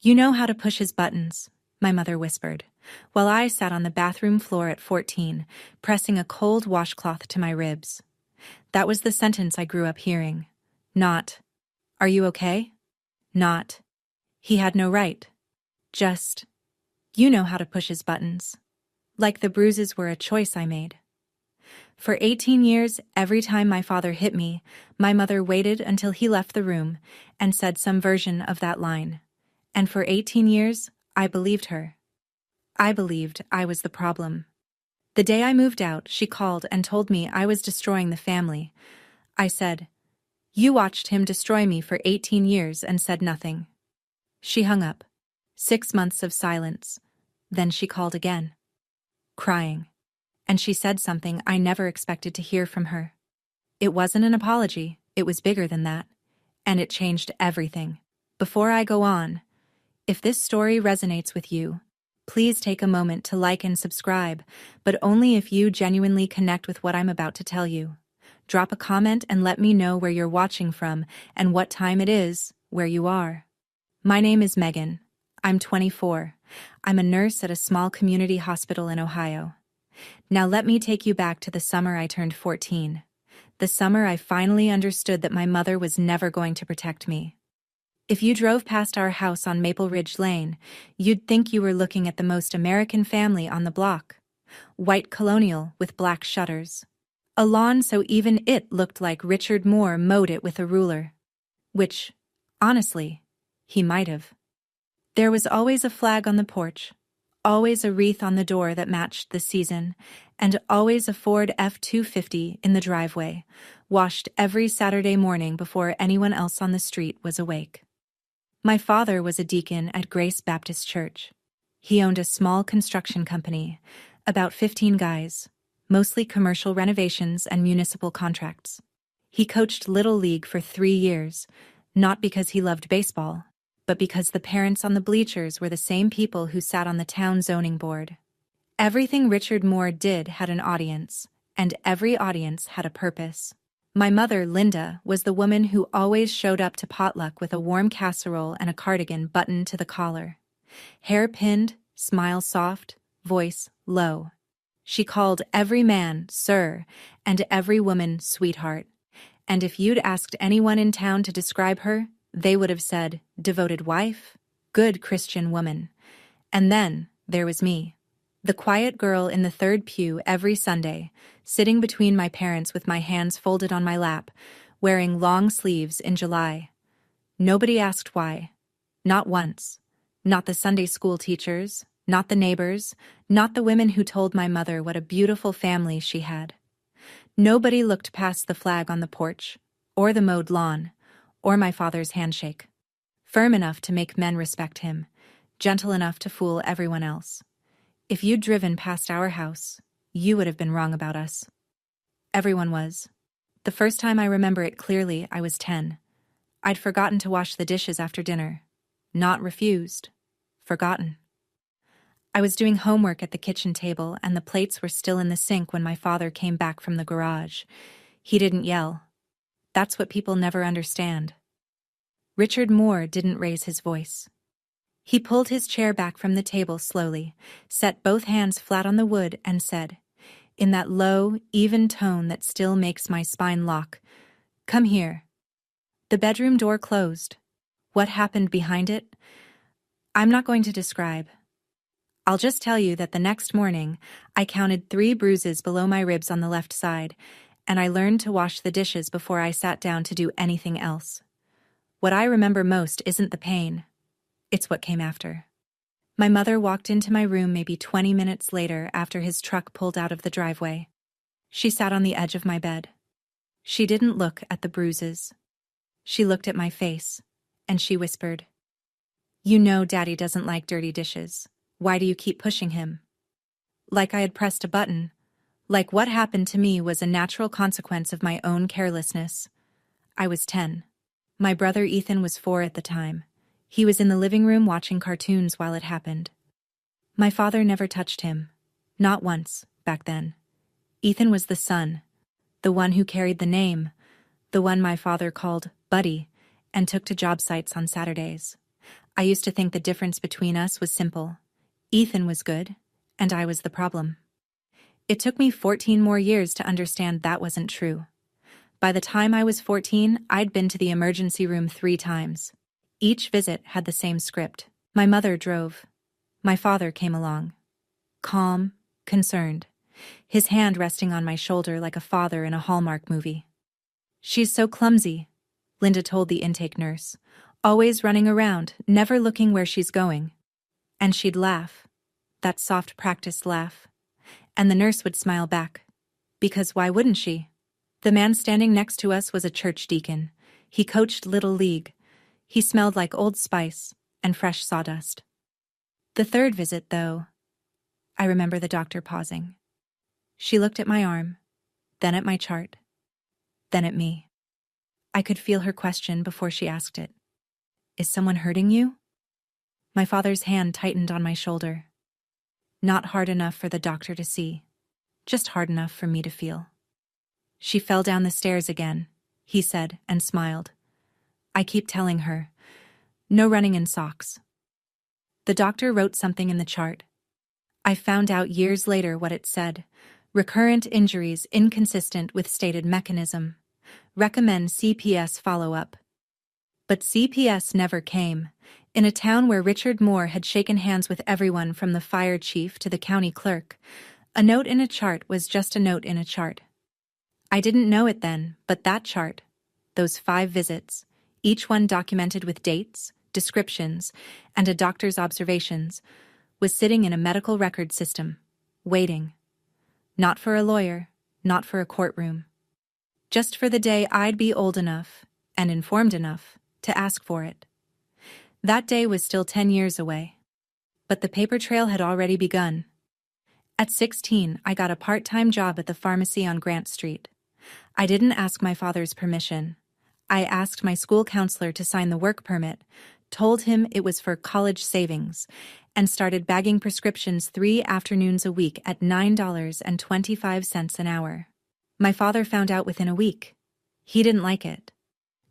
You know how to push his buttons, my mother whispered, while I sat on the bathroom floor at 14, pressing a cold washcloth to my ribs. That was the sentence I grew up hearing. Not, "Are you okay?" Not, "He had no right." Just, "You know how to push his buttons." Like the bruises were a choice I made. For 18 years, every time my father hit me, my mother waited until he left the room and said some version of that line. And for 18 years, I believed her. I believed I was the problem. The day I moved out, she called and told me I was destroying the family. I said, "You watched him destroy me for 18 years and said nothing." She hung up. 6 months of silence. Then she called again, crying. And she said something I never expected to hear from her. It wasn't an apology, it was bigger than that. And it changed everything. Before I go on, if this story resonates with you, please take a moment to like and subscribe, but only if you genuinely connect with what I'm about to tell you. Drop a comment and let me know where you're watching from and what time it is where you are. My name is Megan. I'm 24. I'm a nurse at a small community hospital in Ohio. Now let me take you back to the summer I turned 14. The summer I finally understood that my mother was never going to protect me. If you drove past our house on Maple Ridge Lane, you'd think you were looking at the most American family on the block. White colonial with black shutters. A lawn so even it looked like Richard Moore mowed it with a ruler. Which, honestly, he might have. There was always a flag on the porch, always a wreath on the door that matched the season, and always a Ford F-250 in the driveway, washed every Saturday morning before anyone else on the street was awake. My father was a deacon at Grace Baptist Church. He owned a small construction company, about 15 guys, mostly commercial renovations and municipal contracts. He coached Little League for 3 years, not because he loved baseball, but because the parents on the bleachers were the same people who sat on the town zoning board. Everything Richard Moore did had an audience, and every audience had a purpose. My mother, Linda, was the woman who always showed up to potluck with a warm casserole and a cardigan buttoned to the collar. Hair pinned, smile soft, voice low. She called every man sir and every woman sweetheart. And if you'd asked anyone in town to describe her, they would have said, devoted wife, good Christian woman. And then there was me, the quiet girl in the third pew every Sunday, sitting between my parents with my hands folded on my lap, wearing long sleeves in July. Nobody asked why. Not once. Not the Sunday school teachers, not the neighbors, not the women who told my mother what a beautiful family she had. Nobody looked past the flag on the porch, or the mowed lawn, or my father's handshake. Firm enough to make men respect him, gentle enough to fool everyone else. If you'd driven past our house, you would have been wrong about us. Everyone was. The first time I remember it clearly, I was 10. I'd forgotten to wash the dishes after dinner. Not refused. Forgotten. I was doing homework at the kitchen table and the plates were still in the sink when my father came back from the garage. He didn't yell. That's what people never understand. Richard Moore didn't raise his voice. He pulled his chair back from the table slowly, set both hands flat on the wood, and said, in that low, even tone that still makes my spine lock, "Come here." The bedroom door closed. What happened behind it? I'm not going to describe. I'll just tell you that the next morning, I counted 3 bruises below my ribs on the left side, and I learned to wash the dishes before I sat down to do anything else. What I remember most isn't the pain. It's what came after. My mother walked into my room maybe 20 minutes later after his truck pulled out of the driveway. She sat on the edge of my bed. She didn't look at the bruises. She looked at my face, and she whispered, "You know Daddy doesn't like dirty dishes. Why do you keep pushing him?" Like I had pressed a button. Like what happened to me was a natural consequence of my own carelessness. I was 10. My brother Ethan was 4 at the time. He was in the living room watching cartoons while it happened. My father never touched him. Not once, back then. Ethan was the son, the one who carried the name, the one my father called Buddy, and took to job sites on Saturdays. I used to think the difference between us was simple. Ethan was good, and I was the problem. It took me 14 more years to understand that wasn't true. By the time I was 14, I'd been to the emergency room 3 times. Each visit had the same script. My mother drove. My father came along. Calm, concerned, his hand resting on my shoulder like a father in a Hallmark movie. "She's so clumsy," Linda told the intake nurse, "always running around, never looking where she's going." And she'd laugh, that soft practiced laugh. And the nurse would smile back. Because why wouldn't she? The man standing next to us was a church deacon. He coached Little League. He smelled like Old Spice and fresh sawdust. The third visit, though, I remember the doctor pausing. She looked at my arm, then at my chart, then at me. I could feel her question before she asked it. "Is someone hurting you?" My father's hand tightened on my shoulder. Not hard enough for the doctor to see, just hard enough for me to feel. "She fell down the stairs again," he said and smiled. "I keep telling her, no running in socks." The doctor wrote something in the chart. I found out years later what it said. Recurrent injuries inconsistent with stated mechanism. Recommend CPS follow-up. But CPS never came. In a town where Richard Moore had shaken hands with everyone from the fire chief to the county clerk, a note in a chart was just a note in a chart. I didn't know it then, but that chart, those 5 visits, each one documented with dates, descriptions, and a doctor's observations, was sitting in a medical record system, waiting. Not for a lawyer, not for a courtroom. Just for the day I'd be old enough, and informed enough, to ask for it. That day was still 10 years away. But the paper trail had already begun. At 16, I got a part-time job at the pharmacy on Grant Street. I didn't ask my father's permission. I asked my school counselor to sign the work permit, told him it was for college savings, and started bagging prescriptions 3 afternoons a week at $9.25 an hour. My father found out within a week. He didn't like it.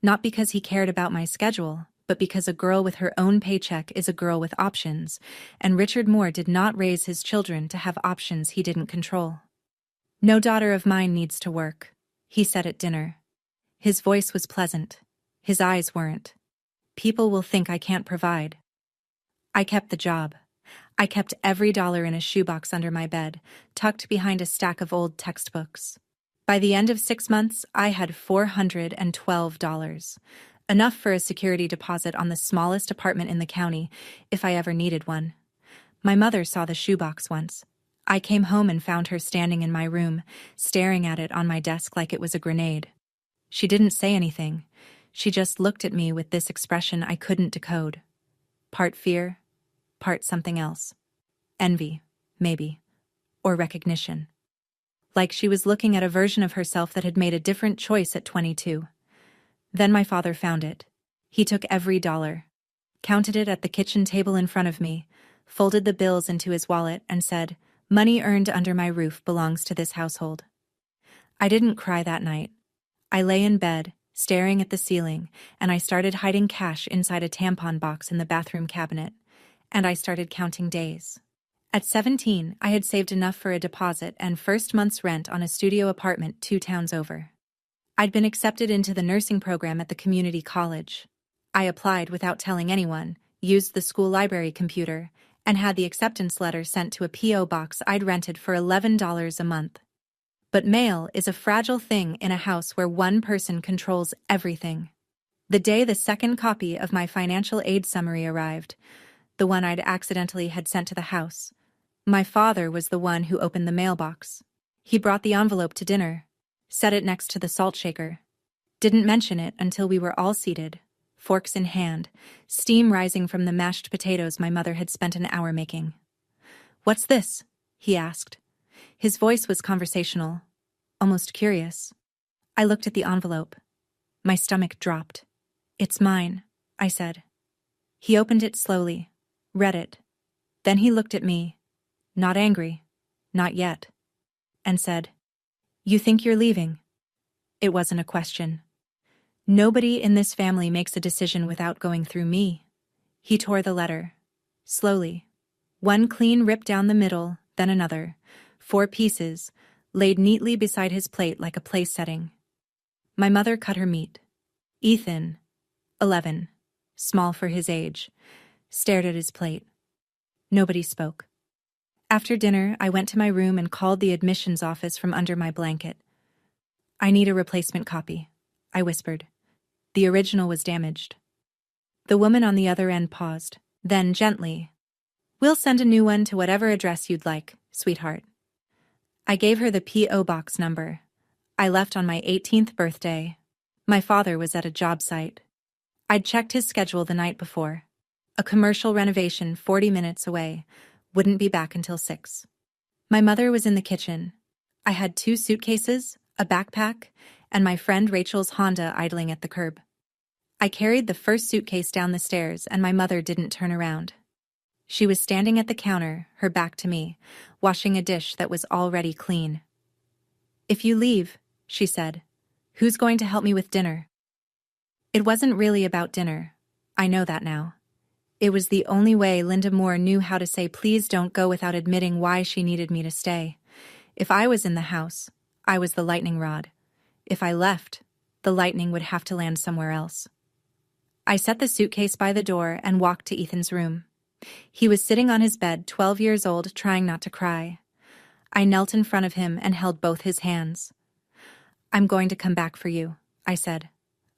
Not because he cared about my schedule, but because a girl with her own paycheck is a girl with options, and Richard Moore did not raise his children to have options he didn't control. "No daughter of mine needs to work," he said at dinner. His voice was pleasant. His eyes weren't. "People will think I can't provide." I kept the job. I kept every dollar in a shoebox under my bed, tucked behind a stack of old textbooks. By the end of 6 months, I had $412, enough for a security deposit on the smallest apartment in the county, if I ever needed one. My mother saw the shoebox once. I came home and found her standing in my room, staring at it on my desk like it was a grenade. She didn't say anything. She just looked at me with this expression I couldn't decode. Part fear, part something else. Envy, maybe. Or recognition. Like she was looking at a version of herself that had made a different choice at 22. Then my father found it. He took every dollar, counted it at the kitchen table in front of me, folded the bills into his wallet, and said, "Money earned under my roof belongs to this household." I didn't cry that night. I lay in bed, staring at the ceiling, and I started hiding cash inside a tampon box in the bathroom cabinet, and I started counting days. At 17, I had saved enough for a deposit and first month's rent on a studio apartment 2 towns over. I'd been accepted into the nursing program at the community college. I applied without telling anyone, used the school library computer, and had the acceptance letter sent to a P.O. box I'd rented for $11 a month. But mail is a fragile thing in a house where one person controls everything. The day the second copy of my financial aid summary arrived, the one I'd accidentally had sent to the house, my father was the one who opened the mailbox. He brought the envelope to dinner, set it next to the salt shaker. Didn't mention it until we were all seated, forks in hand, steam rising from the mashed potatoes my mother had spent an hour making. "What's this?" he asked. His voice was conversational, almost curious. I looked at the envelope. My stomach dropped. "It's mine," I said. He opened it slowly, read it. Then he looked at me, not angry, not yet, and said, "You think you're leaving?" It wasn't a question. "Nobody in this family makes a decision without going through me," He tore the letter. Slowly. One clean rip down the middle, then another. 4 pieces, laid neatly beside his plate like a place setting. My mother cut her meat. Ethan, 11, small for his age, stared at his plate. Nobody spoke. After dinner, I went to my room and called the admissions office from under my blanket. "I need a replacement copy," I whispered. The original was damaged. The woman on the other end paused, then gently, "We'll send a new one to whatever address you'd like, sweetheart." I gave her the P.O. box number. I left on my 18th birthday. My father was at a job site. I'd checked his schedule the night before. A commercial renovation 40 minutes away. Wouldn't be back until 6. My mother was in the kitchen. I had 2 suitcases, a backpack, and my friend Rachel's Honda idling at the curb. I carried the first suitcase down the stairs and my mother didn't turn around. She was standing at the counter, her back to me, washing a dish that was already clean. "If you leave," she said, "who's going to help me with dinner?" It wasn't really about dinner. I know that now. It was the only way Linda Moore knew how to say please don't go without admitting why she needed me to stay. If I was in the house, I was the lightning rod. If I left, the lightning would have to land somewhere else. I set the suitcase by the door and walked to Ethan's room. He was sitting on his bed, 12 years old, trying not to cry. I knelt in front of him and held both his hands. "I'm going to come back for you," I said.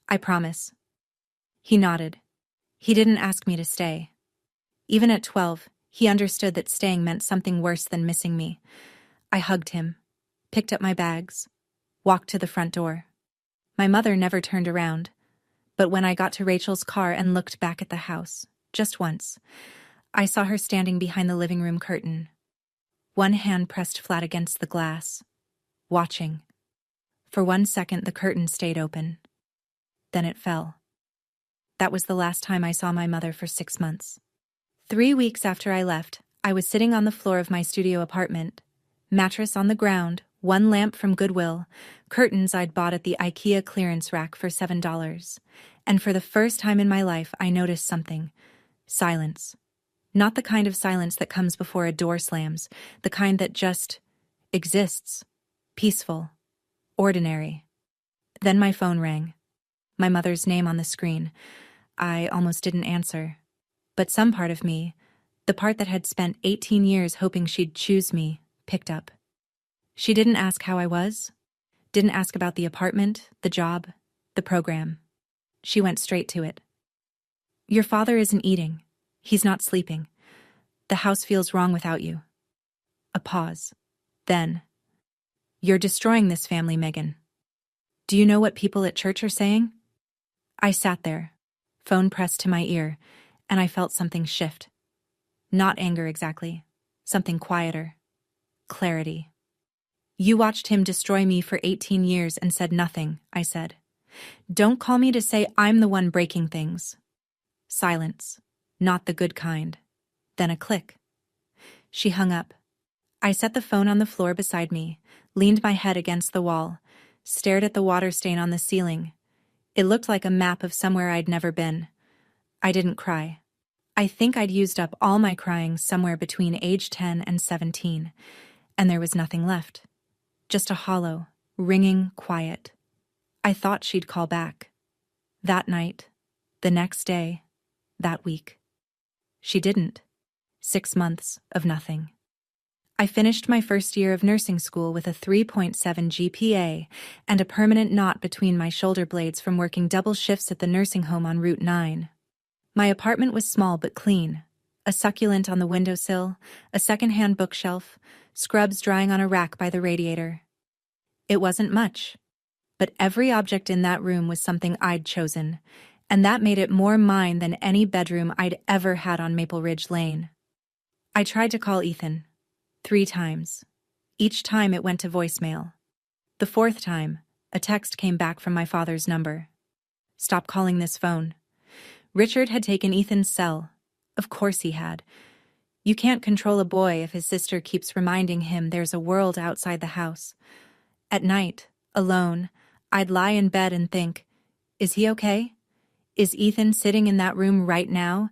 "I promise." He nodded. He didn't ask me to stay. Even at 12, he understood that staying meant something worse than missing me. I hugged him, picked up my bags, walked to the front door. My mother never turned around, but when I got to Rachel's car and looked back at the house, just once, I saw her standing behind the living room curtain, one hand pressed flat against the glass, watching. For 1 second, the curtain stayed open. Then it fell. That was the last time I saw my mother for 6 months. 3 weeks after I left, I was sitting on the floor of my studio apartment, mattress on the ground, 1 lamp from Goodwill, curtains I'd bought at the IKEA clearance rack for $7. And for the first time in my life, I noticed something. Silence. Not the kind of silence that comes before a door slams, the kind that just exists. Peaceful. Ordinary. Then my phone rang. My mother's name on the screen. I almost didn't answer. But some part of me, the part that had spent 18 years hoping she'd choose me, picked up. She didn't ask how I was. Didn't ask about the apartment, the job, the program. She went straight to it. "Your father isn't eating. He's not sleeping. The house feels wrong without you." A pause. Then, "You're destroying this family, Megan. Do you know what people at church are saying?" I sat there, phone pressed to my ear, and I felt something shift. Not anger exactly, something quieter. Clarity. "You watched him destroy me for 18 years and said nothing," I said. "Don't call me to say I'm the one breaking things." Silence. Not the good kind. Then a click. She hung up. I set the phone on the floor beside me, leaned my head against the wall, stared at the water stain on the ceiling. It looked like a map of somewhere I'd never been. I didn't cry. I think I'd used up all my crying somewhere between age 10 and 17, and there was nothing left. Just a hollow, ringing quiet. I thought she'd call back. That night, the next day, that week. She didn't. 6 months of nothing. I finished my first year of nursing school with a 3.7 GPA and a permanent knot between my shoulder blades from working double shifts at the nursing home on Route 9. My apartment was small but clean. A succulent on the windowsill, a second-hand bookshelf, scrubs drying on a rack by the radiator. It wasn't much, but every object in that room was something I'd chosen, and that made it more mine than any bedroom I'd ever had on Maple Ridge Lane. I tried to call Ethan. 3 times. Each time it went to voicemail. The 4th time, a text came back from my father's number. "Stop calling this phone." Richard had taken Ethan's cell. Of course he had. You can't control a boy if his sister keeps reminding him there's a world outside the house. At night, alone, I'd lie in bed and think, is he okay? Is Ethan sitting in that room right now?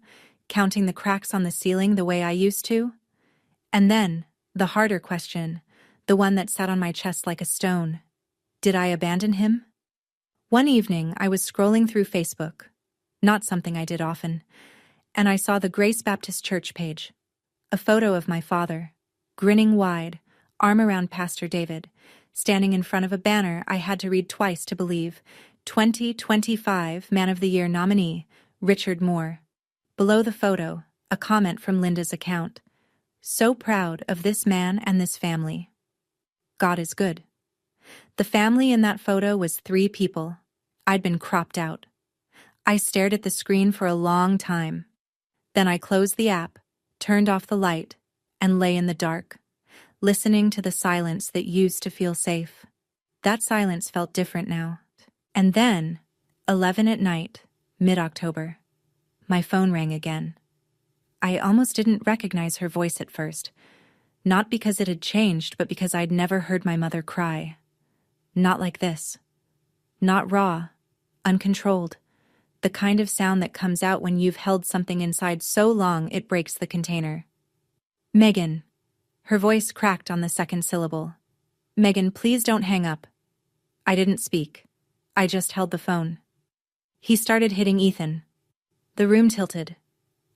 counting the cracks on the ceiling the way I used to? And then, the harder question, the one that sat on my chest like a stone. Did I abandon him? One evening, I was scrolling through Facebook, not something I did often, and I saw the Grace Baptist Church page. A photo of my father, grinning wide, arm around Pastor David, standing in front of a banner I had to read twice to believe, 2025 Man of the Year nominee, Richard Moore. Below the photo, a comment from Linda's account. So proud of this man and this family. God is good. The family in that photo was 3 people. I'd been cropped out. I stared at the screen for a long time. Then I closed the app, turned off the light, and lay in the dark, listening to the silence that used to feel safe. That silence felt different now. And then, 11 at night, mid-October, my phone rang again. I almost didn't recognize her voice at first, not because it had changed, but because I'd never heard my mother cry. Not like this. Not raw, uncontrolled, the kind of sound that comes out when you've held something inside so long it breaks the container. Megan. Her voice cracked on the second syllable. Megan, please don't hang up. I didn't speak. I just held the phone. He started hitting Ethan. The room tilted.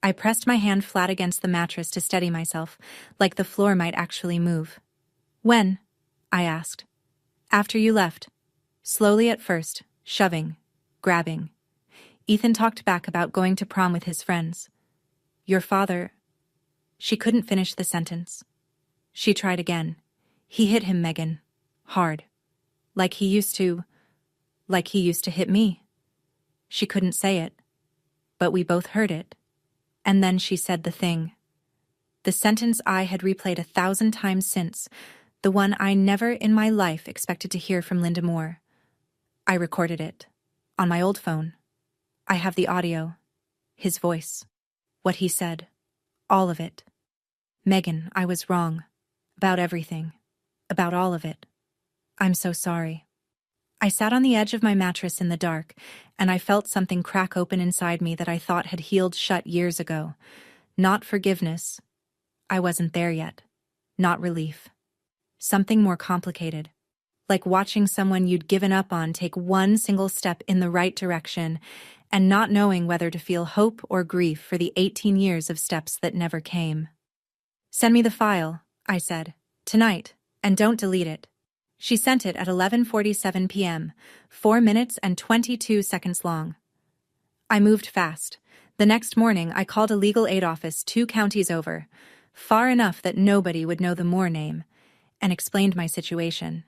I pressed my hand flat against the mattress to steady myself, like the floor might actually move. When? I asked. After you left. Slowly at first, shoving, grabbing. Ethan talked back about going to prom with his friends. Your father... She couldn't finish the sentence. She tried again. He hit him, Megan. Hard. Like he used to hit me. She couldn't say it. But we both heard it. And then she said the thing. The sentence I had replayed 1,000 times since, the one I never in my life expected to hear from Linda Moore. I recorded it. On my old phone. I have the audio. His voice. What he said. All of it. Megan, I was wrong. About everything. About all of it. I'm so sorry. I sat on the edge of my mattress in the dark, and I felt something crack open inside me that I thought had healed shut years ago. Not forgiveness. I wasn't there yet. Not relief. Something more complicated. Like watching someone you'd given up on take one single step in the right direction and not knowing whether to feel hope or grief for the 18 years of steps that never came. Send me the file, I said, tonight, and don't delete it. She sent it at 11:47 p.m., 4 minutes and 22 seconds long. I moved fast. The next morning, I called a legal aid office 2 counties over, far enough that nobody would know the Moore name, and explained my situation.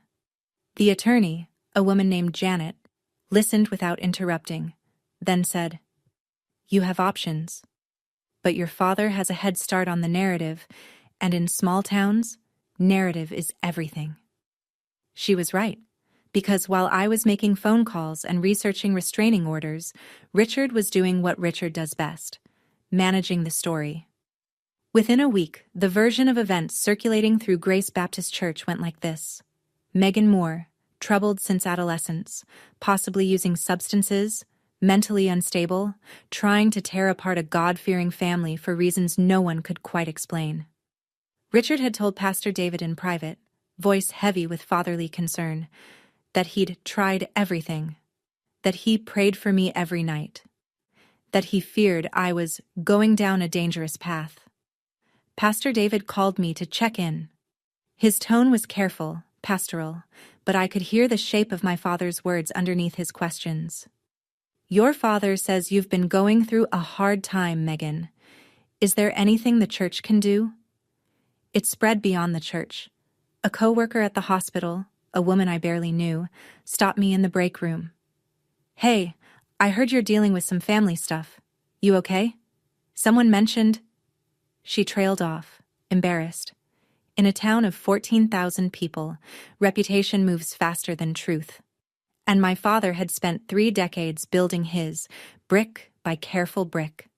The attorney, a woman named Janet, listened without interrupting, then said, You have options. But your father has a head start on the narrative, and in small towns, narrative is everything. She was right, because while I was making phone calls and researching restraining orders, Richard was doing what Richard does best, managing the story. Within a week, the version of events circulating through Grace Baptist Church went like this. Megan Moore, troubled since adolescence, possibly using substances, mentally unstable, trying to tear apart a God-fearing family for reasons no one could quite explain. Richard had told Pastor David in private, voice heavy with fatherly concern, that he'd tried everything, that he prayed for me every night, that he feared I was going down a dangerous path. Pastor David called me to check in. His tone was careful, pastoral, but I could hear the shape of my father's words underneath his questions. Your father says you've been going through a hard time, Megan. Is there anything the church can do? It spread beyond the church. A co-worker at the hospital, a woman I barely knew, stopped me in the break room. Hey, I heard you're dealing with some family stuff. You okay? Someone mentioned... She trailed off, embarrassed. In a town of 14,000 people, reputation moves faster than truth. And my father had spent 3 decades building his, brick by careful brick.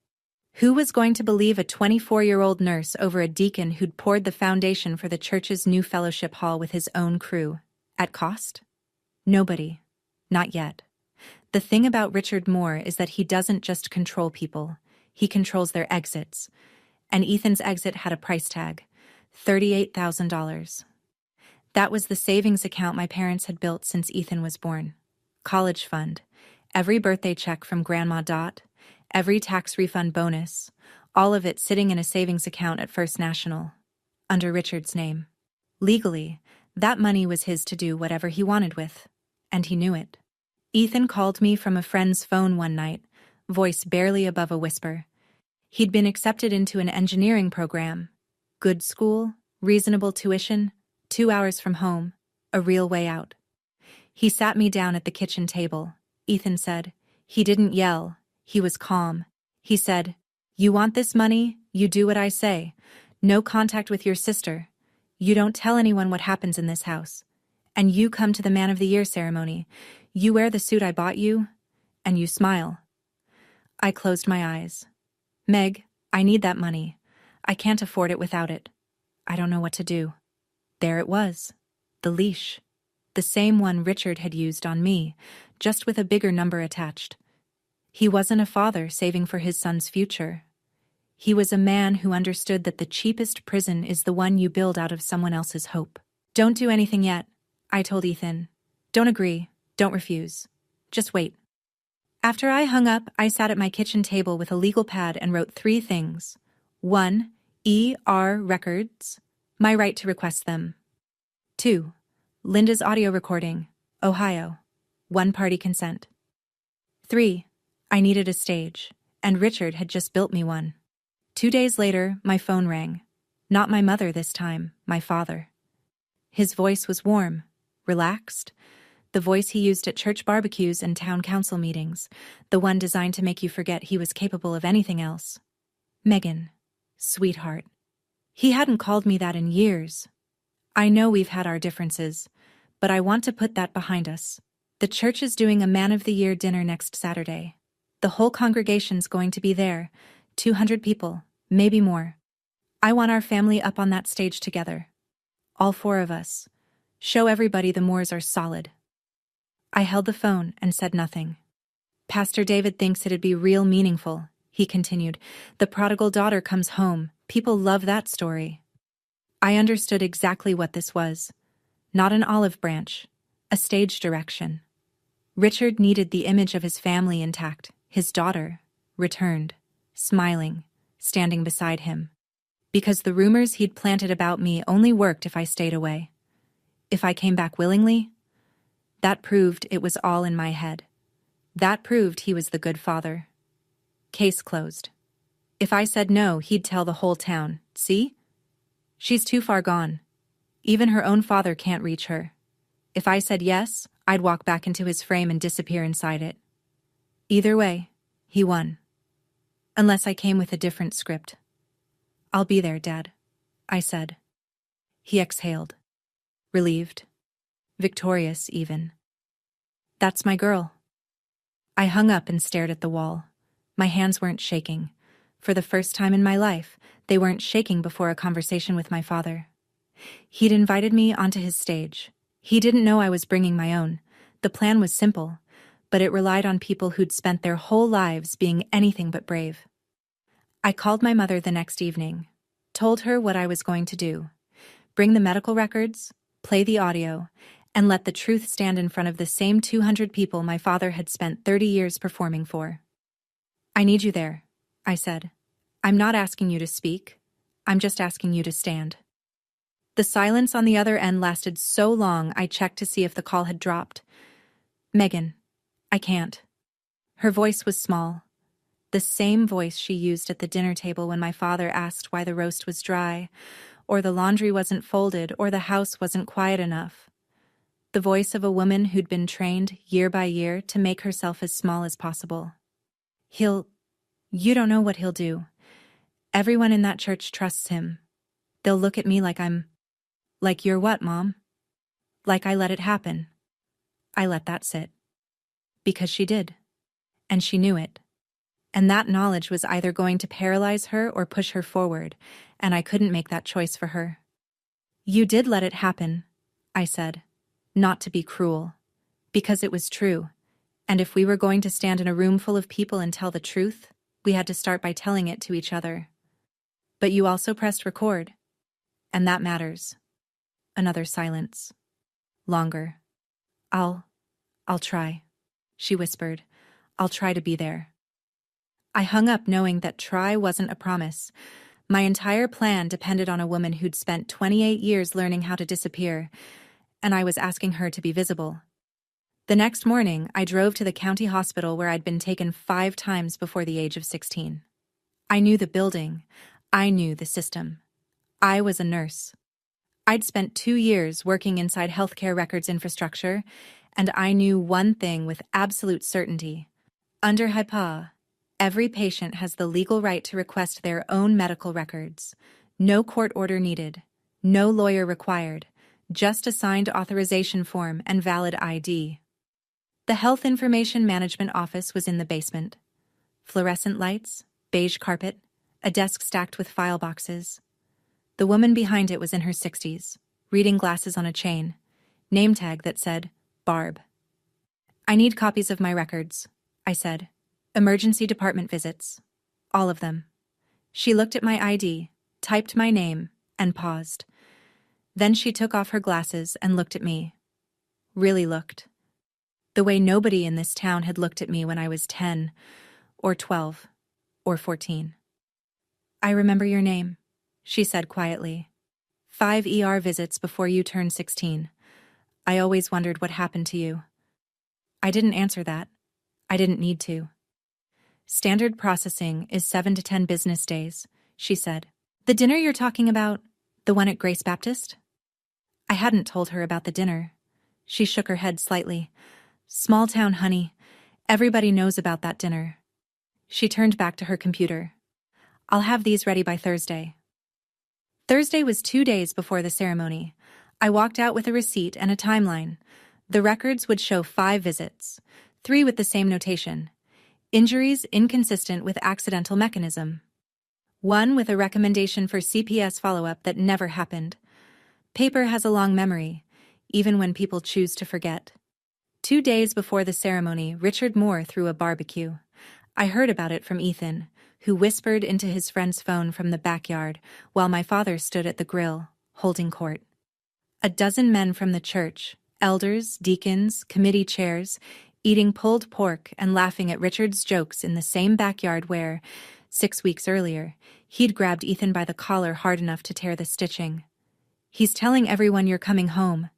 Who was going to believe a 24-year-old nurse over a deacon who'd poured the foundation for the church's new fellowship hall with his own crew? At cost? Nobody. Not yet. The thing about Richard Moore is that he doesn't just control people. He controls their exits. And Ethan's exit had a price tag, $38,000. That was the savings account my parents had built since Ethan was born. College fund, every birthday check from Grandma Dot, every tax refund bonus, all of it sitting in a savings account at First National, under Richard's name. Legally, that money was his to do whatever he wanted with, and he knew it. Ethan called me from a friend's phone one night, voice barely above a whisper. He'd been accepted into an engineering program. Good school, reasonable tuition, 2 hours from home, a real way out. He sat me down at the kitchen table. Ethan said. He didn't yell. He was calm. He said, "You want this money? You do what I say. No contact with your sister. You don't tell anyone what happens in this house. And you come to the Man of the Year ceremony. You wear the suit I bought you, and you smile." I closed my eyes. "Meg, I need that money. I can't afford it without it. I don't know what to do." There it was. The leash. The same one Richard had used on me, just with a bigger number attached. He wasn't a father saving for his son's future. He was a man who understood that the cheapest prison is the one you build out of someone else's hope. "Don't do anything yet," I told Ethan. "Don't agree. Don't refuse. Just wait." After I hung up, I sat at my kitchen table with a legal pad and wrote 3 things. 1. ER records, my right to request them. 2. Linda's audio recording, Ohio, one-party consent. 3. I needed a stage, and Richard had just built me one. 2 days later, my phone rang. Not my mother this time, my father. His voice was warm, relaxed, the voice he used at church barbecues and town council meetings, the one designed to make you forget he was capable of anything else. "Megan, sweetheart." He hadn't called me that in years. "I know we've had our differences, but I want to put that behind us. The church is doing a Man of the Year dinner next Saturday. The whole congregation's going to be there, 200 people, maybe more. I want our family up on that stage together. All 4 of us. Show everybody the Moores are solid." I held the phone and said nothing. "Pastor David thinks it'd be real meaningful," he continued. "The prodigal daughter comes home. People love that story." I understood exactly what this was. Not an olive branch, a stage direction. Richard needed the image of his family intact, his daughter, returned, smiling, standing beside him. Because the rumors he'd planted about me only worked if I stayed away. If I came back willingly, that proved it was all in my head. That proved he was the good father. Case closed. If I said no, he'd tell the whole town, "See? She's too far gone. Even her own father can't reach her." If I said yes, I'd walk back into his frame and disappear inside it. Either way, he won. Unless I came with a different script. "I'll be there, Dad," I said. He exhaled. Relieved. Victorious, even. "That's my girl." I hung up and stared at the wall. My hands weren't shaking. For the first time in my life, they weren't shaking before a conversation with my father. He'd invited me onto his stage. He didn't know I was bringing my own. The plan was simple, but it relied on people who'd spent their whole lives being anything but brave. I called my mother the next evening, told her what I was going to do. Bring the medical records, play the audio, and let the truth stand in front of the same 200 people my father had spent 30 years performing for. "I need you there," I said. "I'm not asking you to speak. I'm just asking you to stand." The silence on the other end lasted so long I checked to see if the call had dropped. "Megan, I can't." Her voice was small. The same voice she used at the dinner table when my father asked why the roast was dry, or the laundry wasn't folded, or the house wasn't quiet enough. The voice of a woman who'd been trained year by year to make herself as small as possible. You don't know what he'll do. Everyone in that church trusts him. They'll look at me like like you're what, Mom? Like I let it happen. I let that sit. Because she did. And she knew it. And that knowledge was either going to paralyze her or push her forward, and I couldn't make that choice for her. "You did let it happen," I said, not to be cruel, because it was true, and if we were going to stand in a room full of people and tell the truth, We had to start by telling it to each other. But you also pressed record. And that matters. Another silence. Longer. I'll try, she whispered. I'll try to be there. I hung up knowing that try wasn't a promise. My entire plan depended on a woman who'd spent 28 years learning how to disappear, and I was asking her to be visible. The next morning, I drove to the county hospital where I'd been taken 5 times before the age of 16. I knew the building. I knew the system. I was a nurse. I'd spent 2 years working inside healthcare records infrastructure, and I knew one thing with absolute certainty. Under HIPAA, every patient has the legal right to request their own medical records. No court order needed. No lawyer required. Just a signed authorization form and valid ID. The Health Information Management Office was in the basement. Fluorescent lights, beige carpet, a desk stacked with file boxes. The woman behind it was in her 60s, reading glasses on a chain, name tag that said, Barb. I need copies of my records, I said. Emergency department visits. All of them. She looked at my ID, typed my name, and paused. Then she took off her glasses and looked at me. Really looked. The way nobody in this town had looked at me when I was 10, or 12, or 14. I remember your name, she said quietly. 5 ER visits before you turned 16. I always wondered what happened to you. I didn't answer that. I didn't need to. Standard processing is 7 to 10 business days, she said. The dinner you're talking about, the one at Grace Baptist? I hadn't told her about the dinner. She shook her head slightly. Small town, honey. Everybody knows about that dinner. She turned back to her computer. I'll have these ready by Thursday. Thursday was 2 days before the ceremony. I walked out with a receipt and a timeline. The records would show 5 visits, 3 with the same notation. Injuries inconsistent with accidental mechanism. 1 with a recommendation for CPS follow-up that never happened. Paper has a long memory, even when people choose to forget. 2 days before the ceremony, Richard Moore threw a barbecue. I heard about it from Ethan, who whispered into his friend's phone from the backyard while my father stood at the grill, holding court. A dozen men from the church, elders, deacons, committee chairs, eating pulled pork and laughing at Richard's jokes in the same backyard where, 6 weeks earlier, he'd grabbed Ethan by the collar hard enough to tear the stitching. He's telling everyone you're coming home,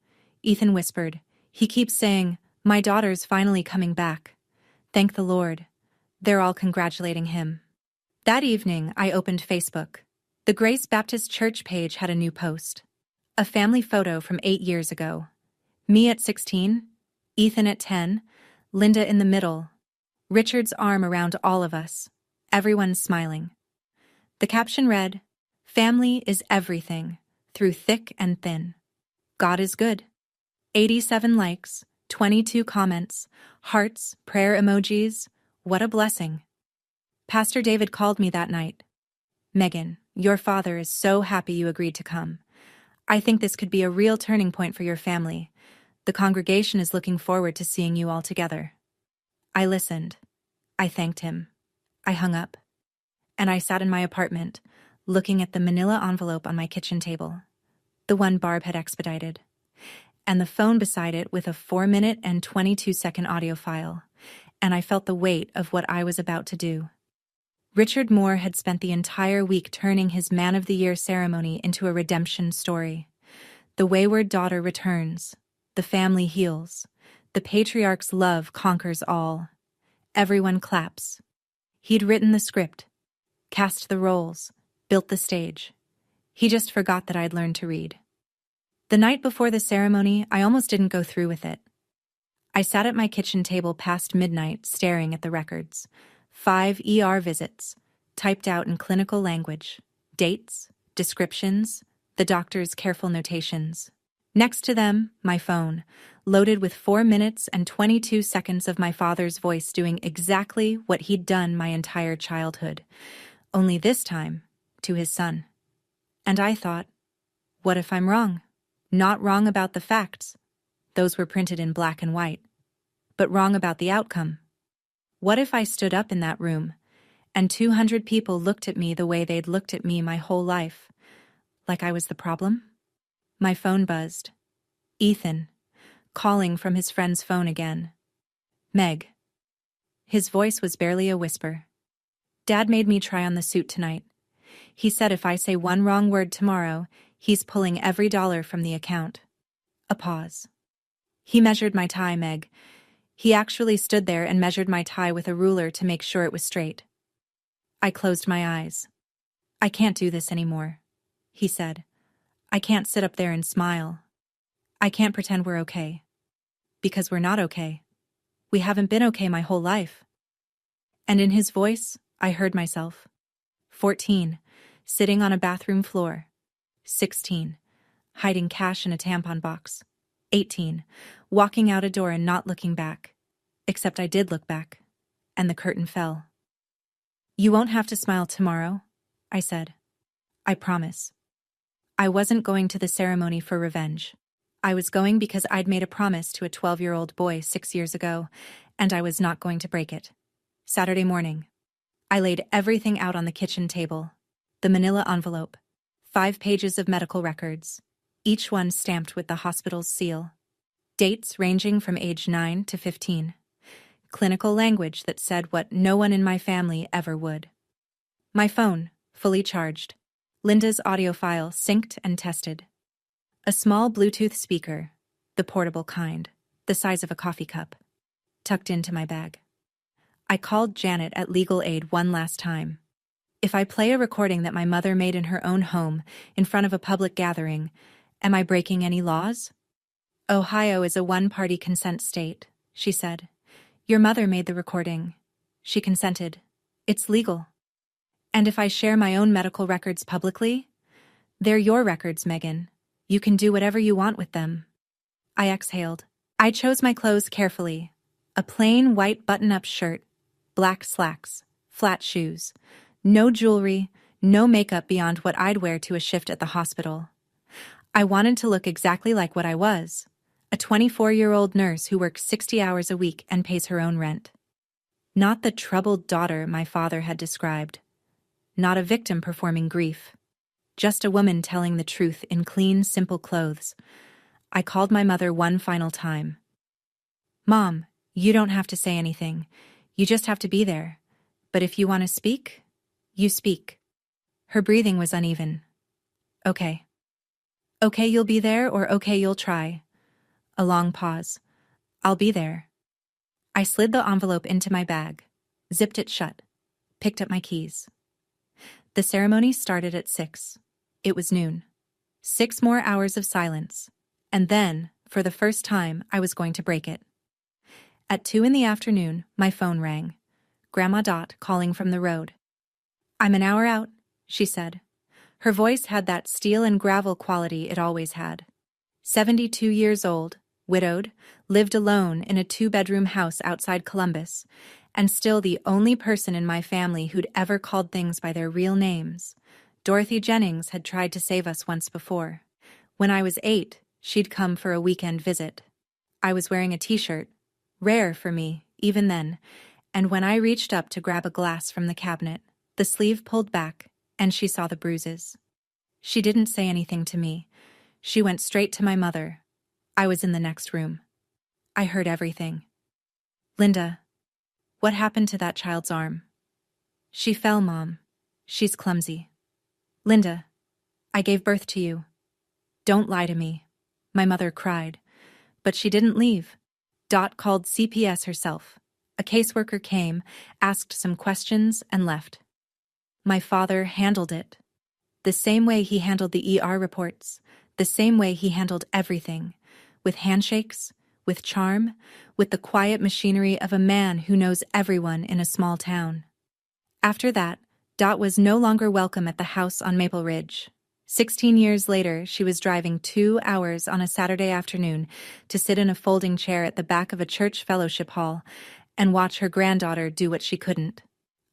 Ethan whispered. He keeps saying, my daughter's finally coming back. Thank the Lord. They're all congratulating him. That evening, I opened Facebook. The Grace Baptist Church page had a new post. A family photo from 8 years ago. Me at 16, Ethan at 10, Linda in the middle, Richard's arm around all of us, everyone smiling. The caption read, Family is everything, through thick and thin. God is good. 87 likes, 22 comments, hearts, prayer emojis. What a blessing. Pastor David called me that night. Megan, your father is so happy you agreed to come. I think this could be a real turning point for your family. The congregation is looking forward to seeing you all together. I listened. I thanked him. I hung up. And I sat in my apartment, looking at the manila envelope on my kitchen table, the one Barb had expedited, and the phone beside it with a 4-minute and 22-second audio file, and I felt the weight of what I was about to do. Richard Moore had spent the entire week turning his Man of the Year ceremony into a redemption story. The wayward daughter returns. The family heals. The patriarch's love conquers all. Everyone claps. He'd written the script, cast the roles, built the stage. He just forgot that I'd learned to read. The night before the ceremony, I almost didn't go through with it. I sat at my kitchen table past midnight, staring at the records. 5 ER visits, typed out in clinical language, dates, descriptions, the doctor's careful notations. Next to them, my phone, loaded with 4 minutes and 22 seconds of my father's voice doing exactly what he'd done my entire childhood, only this time to his son. And I thought, what if I'm wrong? Not wrong about the facts. Those were printed in black and white. But wrong about the outcome. What if I stood up in that room and 200 people looked at me the way they'd looked at me my whole life. Like I was the problem? My phone buzzed. Ethan, calling from his friend's phone again. Meg. His voice was barely a whisper. Dad made me try on the suit tonight. He said if I say one wrong word tomorrow, he's pulling every dollar from the account. A pause. He measured my tie, Meg. He actually stood there and measured my tie with a ruler to make sure it was straight. I closed my eyes. I can't do this anymore, he said. I can't sit up there and smile. I can't pretend we're okay. Because we're not okay. We haven't been okay my whole life. And in his voice, I heard myself. 14, sitting on a bathroom floor. 16, hiding cash in a tampon box. 18, walking out a door and not looking back. Except I did look back, and the curtain fell. You won't have to smile tomorrow, I said. I promise. I wasn't going to the ceremony for revenge. I was going because I'd made a promise to a 12-year-old boy 6 years ago, and I was not going to break it. Saturday morning. I laid everything out on the kitchen table. The manila envelope. 5 pages of medical records. Each one stamped with the hospital's seal. Dates ranging from age 9 to 15. Clinical language that said what no one in my family ever would. My phone, fully charged. Linda's audio file synced and tested. A small Bluetooth speaker, the portable kind, the size of a coffee cup, tucked into my bag. I called Janet at Legal Aid one last time. If I play a recording that my mother made in her own home, in front of a public gathering, am I breaking any laws? Ohio is a one-party consent state, she said. Your mother made the recording. She consented. It's legal. And if I share my own medical records publicly? They're your records, Megan. You can do whatever you want with them. I exhaled. I chose my clothes carefully. A plain white button-up shirt, black slacks, flat shoes. No jewelry, no makeup beyond what I'd wear to a shift at the hospital. I wanted to look exactly like what I was. A 24-year-old nurse who works 60 hours a week and pays her own rent. Not the troubled daughter my father had described. Not a victim performing grief. Just a woman telling the truth in clean, simple clothes. I called my mother one final time. Mom, you don't have to say anything. You just have to be there. But if you want to speak, you speak. Her breathing was uneven. Okay. Okay, you'll be there, or okay, you'll try. A long pause. I'll be there. I slid the envelope into my bag, zipped it shut, picked up my keys. The ceremony started at 6. It was noon. 6 more hours of silence. And then, for the first time, I was going to break it. At 2 in the afternoon, my phone rang. Grandma Dot calling from the road. I'm an hour out, she said. Her voice had that steel and gravel quality it always had. 72 years old, widowed, lived alone in a 2-bedroom house outside Columbus, and still the only person in my family who'd ever called things by their real names. Dorothy Jennings had tried to save us once before. When I was 8, she'd come for a weekend visit. I was wearing a t-shirt, rare for me, even then, and when I reached up to grab a glass from the cabinet, the sleeve pulled back, and she saw the bruises. She didn't say anything to me. She went straight to my mother. I was in the next room. I heard everything. Linda, what happened to that child's arm? She fell, Mom. She's clumsy. Linda, I gave birth to you. Don't lie to me. My mother cried. But she didn't leave. Dot called CPS herself. A caseworker came, asked some questions, and left. My father handled it. The same way he handled the ER reports, the same way he handled everything. With handshakes, with charm, with the quiet machinery of a man who knows everyone in a small town. After that, Dot was no longer welcome at the house on Maple Ridge. 16 years later, she was driving 2 hours on a Saturday afternoon to sit in a folding chair at the back of a church fellowship hall and watch her granddaughter do what she couldn't.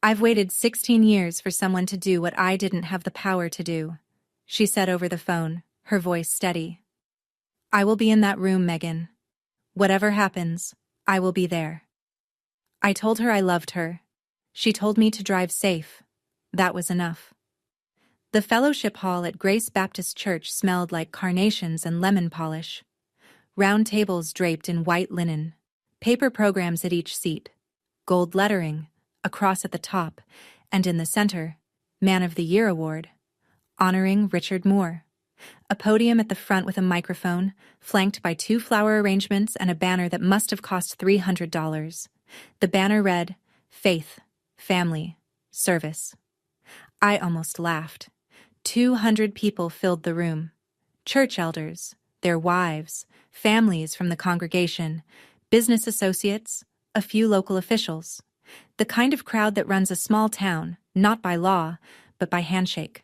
I've waited 16 years for someone to do what I didn't have the power to do, she said over the phone, her voice steady. I will be in that room, Megan. Whatever happens, I will be there. I told her I loved her. She told me to drive safe. That was enough. The fellowship hall at Grace Baptist Church smelled like carnations and lemon polish. Round tables draped in white linen, paper programs at each seat, gold lettering, a cross at the top, and in the center, Man of the Year Award, honoring Richard Moore. A podium at the front with a microphone, flanked by 2 flower arrangements and a banner that must have cost $300. The banner read, Faith, Family, Service. I almost laughed. 200 people filled the room. Church elders, their wives, families from the congregation, business associates, a few local officials. The kind of crowd that runs a small town, not by law, but by handshake.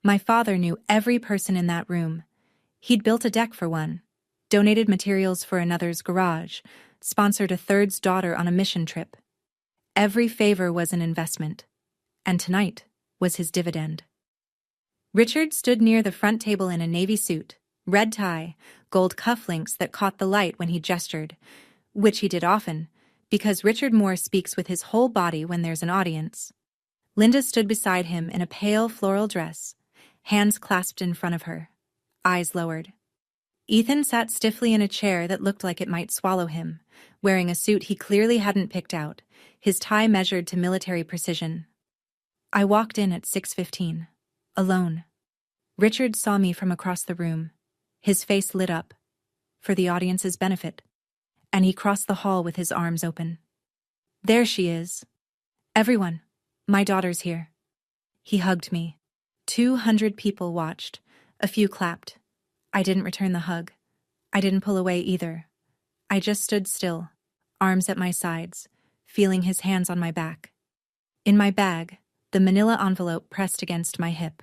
My father knew every person in that room. He'd built a deck for one, donated materials for another's garage, sponsored a third's daughter on a mission trip. Every favor was an investment, and tonight was his dividend. Richard stood near the front table in a navy suit, red tie, gold cufflinks that caught the light when he gestured, which he did often, because Richard Moore speaks with his whole body when there's an audience. Linda stood beside him in a pale floral dress, hands clasped in front of her, eyes lowered. Ethan sat stiffly in a chair that looked like it might swallow him, wearing a suit he clearly hadn't picked out, his tie measured to military precision. I walked in at 6:15, alone. Richard saw me from across the room. His face lit up, for the audience's benefit, and he crossed the hall with his arms open. There she is. Everyone, my daughter's here. He hugged me. 200 people watched. A few clapped. I didn't return the hug. I didn't pull away either. I just stood still, arms at my sides, feeling his hands on my back. In my bag, the manila envelope pressed against my hip.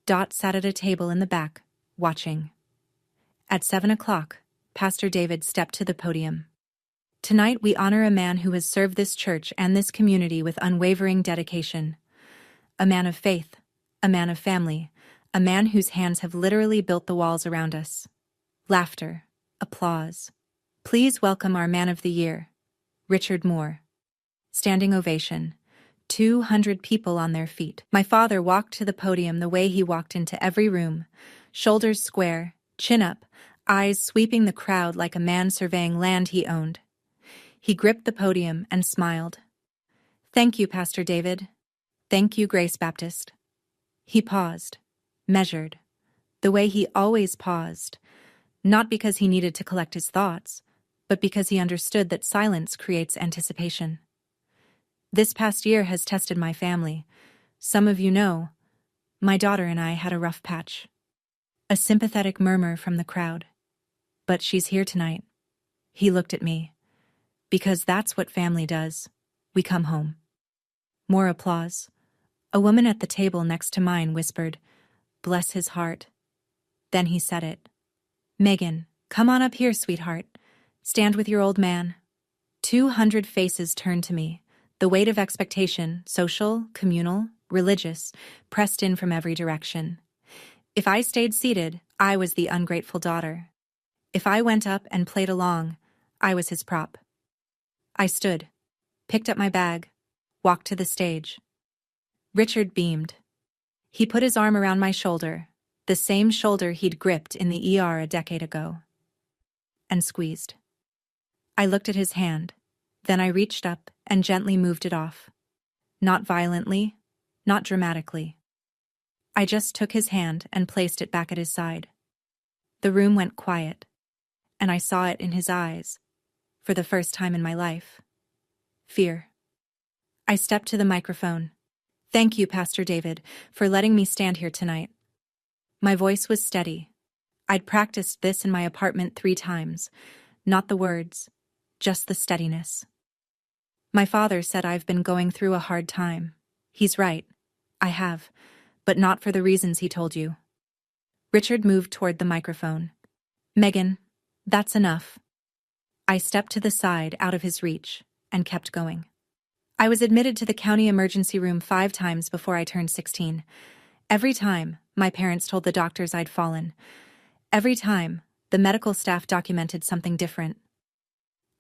Dot sat at a table in the back, watching. At 7 o'clock, Pastor David stepped to the podium. Tonight we honor a man who has served this church and this community with unwavering dedication. A man of faith, a man of family, a man whose hands have literally built the walls around us. Laughter, applause. Please welcome our Man of the Year, Richard Moore. Standing ovation. 200 people on their feet. My father walked to the podium the way he walked into every room, shoulders square, chin up, eyes sweeping the crowd like a man surveying land he owned. He gripped the podium and smiled. Thank you, Pastor David. Thank you, Grace Baptist. He paused, measured, the way he always paused, not because he needed to collect his thoughts, but because he understood that silence creates anticipation. This past year has tested my family. Some of you know, my daughter and I had a rough patch. A sympathetic murmur from the crowd. But she's here tonight. He looked at me. Because that's what family does. We come home. More applause. A woman at the table next to mine whispered, "Bless his heart." Then he said it. "Megan, come on up here, sweetheart. Stand with your old man." 200 faces turned to me. The weight of expectation, social, communal, religious, pressed in from every direction. If I stayed seated, I was the ungrateful daughter. If I went up and played along, I was his prop. I stood, picked up my bag, walked to the stage. Richard beamed. He put his arm around my shoulder, the same shoulder he'd gripped in the ER a decade ago, and squeezed. I looked at his hand. Then I reached up and gently moved it off. Not violently, not dramatically. I just took his hand and placed it back at his side. The room went quiet, and I saw it in his eyes, for the first time in my life. Fear. I stepped to the microphone. Thank you, Pastor David, for letting me stand here tonight. My voice was steady. I'd practiced this in my apartment 3 times. Not the words, just the steadiness. My father said I've been going through a hard time. He's right. I have, but not for the reasons he told you. Richard moved toward the microphone. Megan, that's enough. I stepped to the side out of his reach and kept going. I was admitted to the county emergency room 5 times before I turned 16. Every time, my parents told the doctors I'd fallen. Every time, the medical staff documented something different.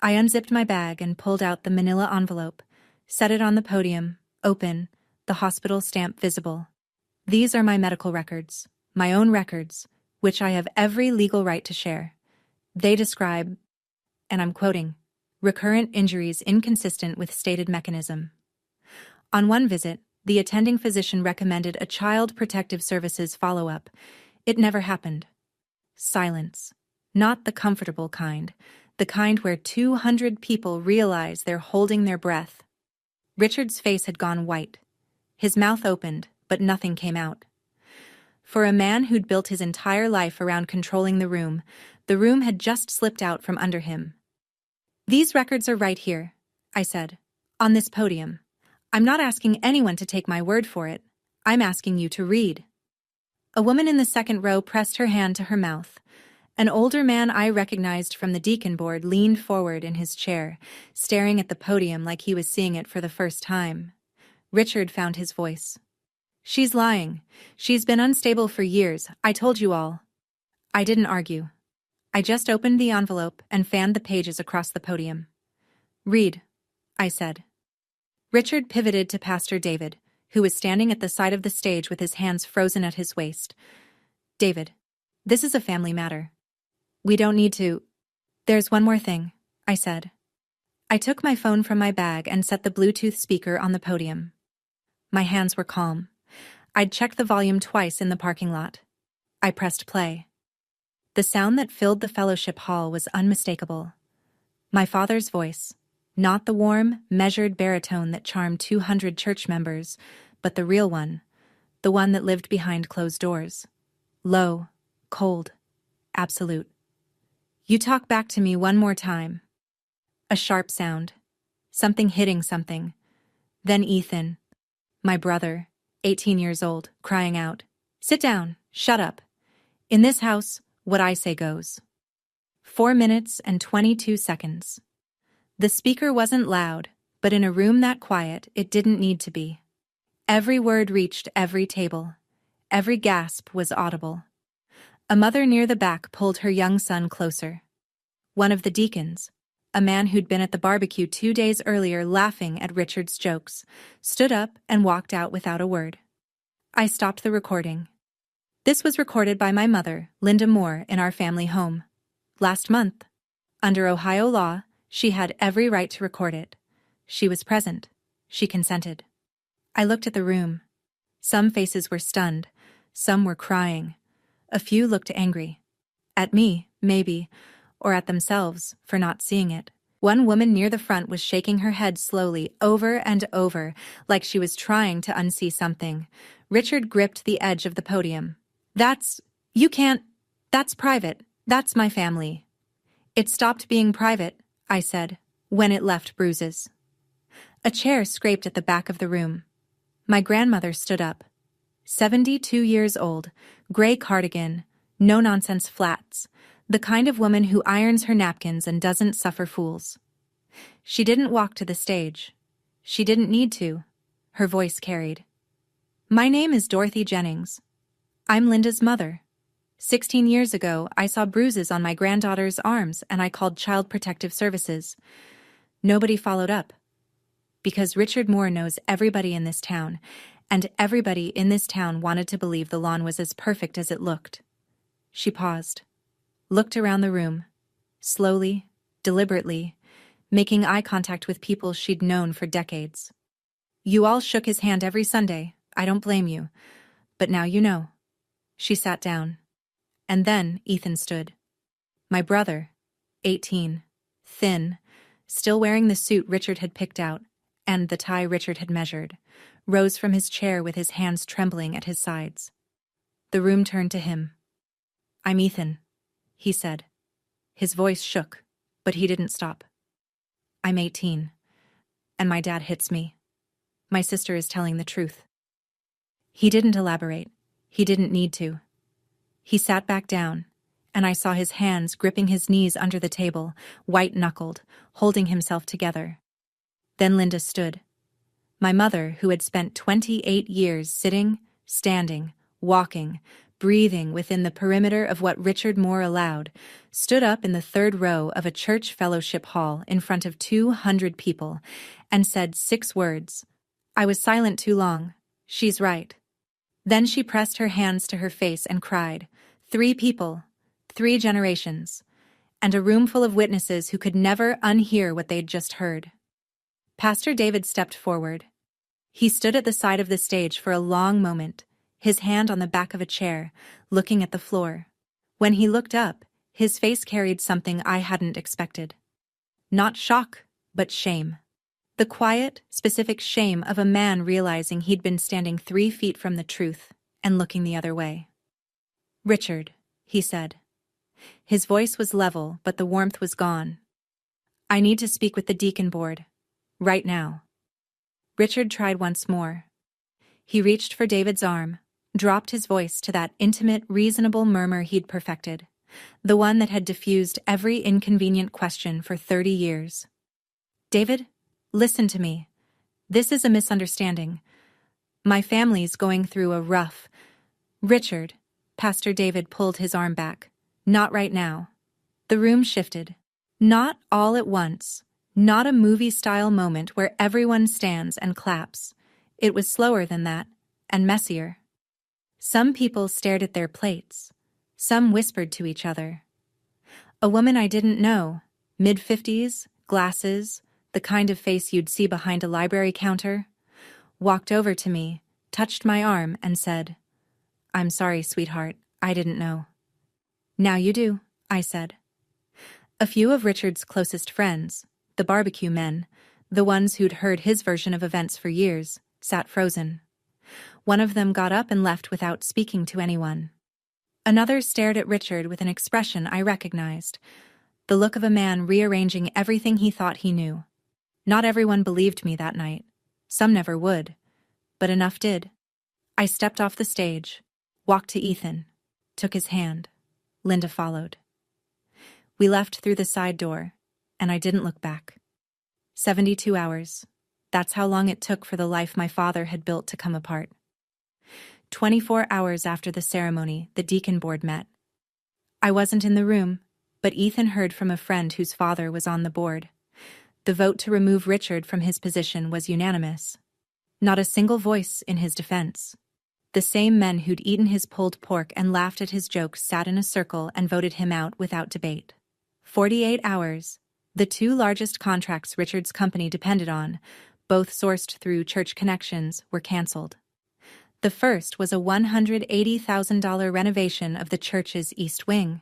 I unzipped my bag and pulled out the manila envelope, Set it on the podium, open, the hospital stamp visible. These are my medical records, my own records, which I have every legal right to share. They describe, and I'm quoting, recurrent injuries inconsistent with stated mechanism. On one visit, the attending physician recommended a Child Protective Services follow-up. It never happened. Silence. Not the comfortable kind, the kind where 200 people realize they're holding their breath. Richard's face had gone white. His mouth opened, but nothing came out. For a man who'd built his entire life around controlling the room had just slipped out from under him. These records are right here, I said, on this podium. I'm not asking anyone to take my word for it. I'm asking you to read. A woman in the second row pressed her hand to her mouth. An older man I recognized from the deacon board leaned forward in his chair, staring at the podium like he was seeing it for the first time. Richard found his voice. She's lying. She's been unstable for years. I told you all. I didn't argue. I just opened the envelope and fanned the pages across the podium. Read, I said. Richard pivoted to Pastor David, who was standing at the side of the stage with his hands frozen at his waist. David, this is a family matter. We don't need to. There's one more thing, I said. I took my phone from my bag and set the Bluetooth speaker on the podium. My hands were calm. I'd checked the volume twice in the parking lot. I pressed play. The sound that filled the fellowship hall was unmistakable. My father's voice, not the warm, measured baritone that charmed 200 church members, but the real one, the one that lived behind closed doors. Low, cold, absolute. You talk back to me one more time. A sharp sound. Something hitting something. Then Ethan, my brother, 18 years old, crying out, "Sit down, shut up. In this house, what I say goes." 4 minutes and 22 seconds. The speaker wasn't loud, but in a room that quiet, it didn't need to be. Every word reached every table. Every gasp was audible. A mother near the back pulled her young son closer. One of the deacons, a man who'd been at the barbecue 2 days earlier laughing at Richard's jokes, stood up and walked out without a word. I stopped the recording. This was recorded by my mother, Linda Moore, in our family home. Last month. Under Ohio law, she had every right to record it. She was present. She consented. I looked at the room. Some faces were stunned. Some were crying. A few looked angry. At me, maybe, or at themselves for not seeing it. One woman near the front was shaking her head slowly over and over, like she was trying to unsee something. Richard gripped the edge of the podium. You can't, that's private, that's my family. It stopped being private, I said, when it left bruises. A chair scraped at the back of the room. My grandmother stood up. 72 years old, gray cardigan, no-nonsense flats, the kind of woman who irons her napkins and doesn't suffer fools. She didn't walk to the stage. She didn't need to. Her voice carried. My name is Dorothy Jennings. I'm Linda's mother. 16 years ago, I saw bruises on my granddaughter's arms and I called Child Protective Services. Nobody followed up. Because Richard Moore knows everybody in this town, and everybody in this town wanted to believe the lawn was as perfect as it looked. She paused, looked around the room, slowly, deliberately, making eye contact with people she'd known for decades. You all shook his hand every Sunday, I don't blame you, but now you know. She sat down. And then Ethan stood. My brother, 18, thin, still wearing the suit Richard had picked out, and the tie Richard had measured, rose from his chair with his hands trembling at his sides. The room turned to him. I'm Ethan, he said. His voice shook, but he didn't stop. I'm 18, and my dad hits me. My sister is telling the truth. He didn't elaborate. He didn't need to. He sat back down, and I saw his hands gripping his knees under the table, white-knuckled, holding himself together. Then Linda stood. My mother, who had spent 28 years sitting, standing, walking, breathing within the perimeter of what Richard Moore allowed, stood up in the third row of a church fellowship hall in front of 200 people and said 6 words. I was silent too long. She's right. Then she pressed her hands to her face and cried, 3 people, 3 generations, and a room full of witnesses who could never unhear what they'd just heard. Pastor David stepped forward. He stood at the side of the stage for a long moment, his hand on the back of a chair, looking at the floor. When he looked up, his face carried something I hadn't expected. Not shock, but shame. The quiet, specific shame of a man realizing he'd been standing 3 feet from the truth and looking the other way. Richard, he said. His voice was level, but the warmth was gone. I need to speak with the deacon board. Right now. Richard tried once more. He reached for David's arm, dropped his voice to that intimate, reasonable murmur he'd perfected, the one that had diffused every inconvenient question for 30 years. David, listen to me. This is a misunderstanding. My family's going through a rough... Richard, Pastor David pulled his arm back. Not right now. The room shifted. Not all at once. Not a movie-style moment where everyone stands and claps. It was slower than that, and messier. Some people stared at their plates. Some whispered to each other. A woman I didn't know, mid-50s, glasses, the kind of face you'd see behind a library counter, walked over to me, touched my arm, and said, I'm sorry, sweetheart, I didn't know. Now you do, I said. A few of Richard's closest friends, the barbecue men, the ones who'd heard his version of events for years, sat frozen. One of them got up and left without speaking to anyone. Another stared at Richard with an expression I recognized, the look of a man rearranging everything he thought he knew. Not everyone believed me that night. Some never would. But enough did. I stepped off the stage, walked to Ethan, took his hand. Linda followed. We left through the side door, and I didn't look back. 72 hours. That's how long it took for the life my father had built to come apart. 24 hours after the ceremony, the deacon board met. I wasn't in the room, but Ethan heard from a friend whose father was on the board. The vote to remove Richard from his position was unanimous. Not a single voice in his defense. The same men who'd eaten his pulled pork and laughed at his jokes sat in a circle and voted him out without debate. 48 hours. The 2 largest contracts Richard's company depended on, both sourced through church connections, were canceled. The first was a $180,000 renovation of the church's east wing.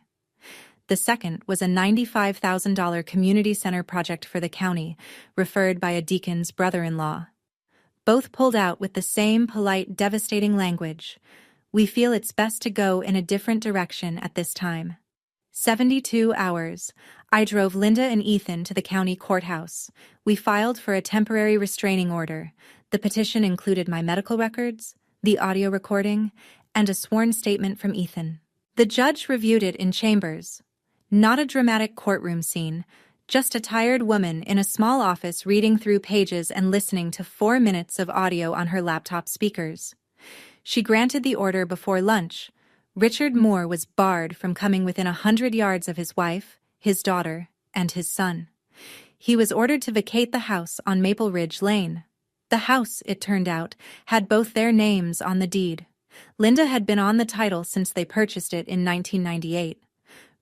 The second was a $95,000 community center project for the county, referred by a deacon's brother-in-law. Both pulled out with the same polite, devastating language. We feel it's best to go in a different direction at this time. 72 hours. I drove Linda and Ethan to the county courthouse. We filed for a temporary restraining order. The petition included my medical records, the audio recording, and a sworn statement from Ethan. The judge reviewed it in chambers. Not a dramatic courtroom scene, just a tired woman in a small office reading through pages and listening to 4 minutes of audio on her laptop speakers. She granted the order before lunch. Richard Moore was barred from coming within 100 yards of his wife, his daughter, and his son. He was ordered to vacate the house on Maple Ridge Lane. The house, it turned out, had both their names on the deed. Linda had been on the title since they purchased it in 1998.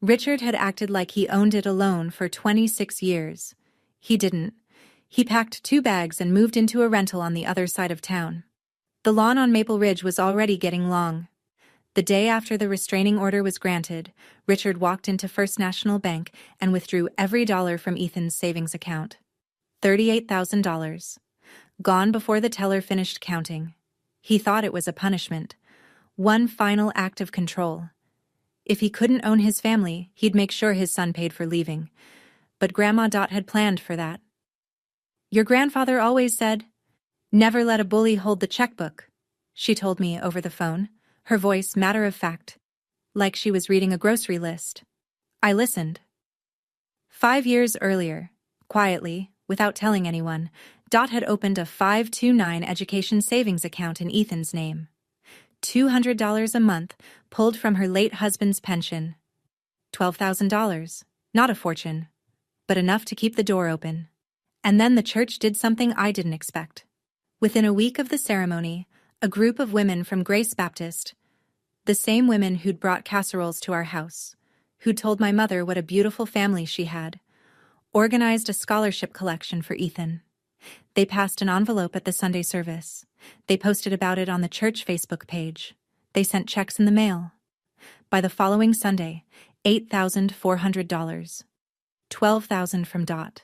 Richard had acted like he owned it alone for 26 years. He didn't. He packed 2 bags and moved into a rental on the other side of town. The lawn on Maple Ridge was already getting long. The day after the restraining order was granted, Richard walked into First National Bank and withdrew every dollar from Ethan's savings account. $38,000. Gone before the teller finished counting. He thought it was a punishment. One final act of control. If he couldn't own his family, he'd make sure his son paid for leaving. But Grandma Dot had planned for that. Your grandfather always said, "Never let a bully hold the checkbook," she told me over the phone, her voice matter-of-fact, like she was reading a grocery list. I listened. 5 years earlier, quietly, without telling anyone, Dot had opened a 529 education savings account in Ethan's name. $200 a month pulled from her late husband's pension. $12,000. Not a fortune, but enough to keep the door open. And then the church did something I didn't expect. Within a week of the ceremony, a group of women from Grace Baptist, the same women who'd brought casseroles to our house, who'd told my mother what a beautiful family she had, organized a scholarship collection for Ethan. They passed an envelope at the Sunday service. They posted about it on the church Facebook page. They sent checks in the mail. By the following Sunday, $8,400. $12,000 from Dot.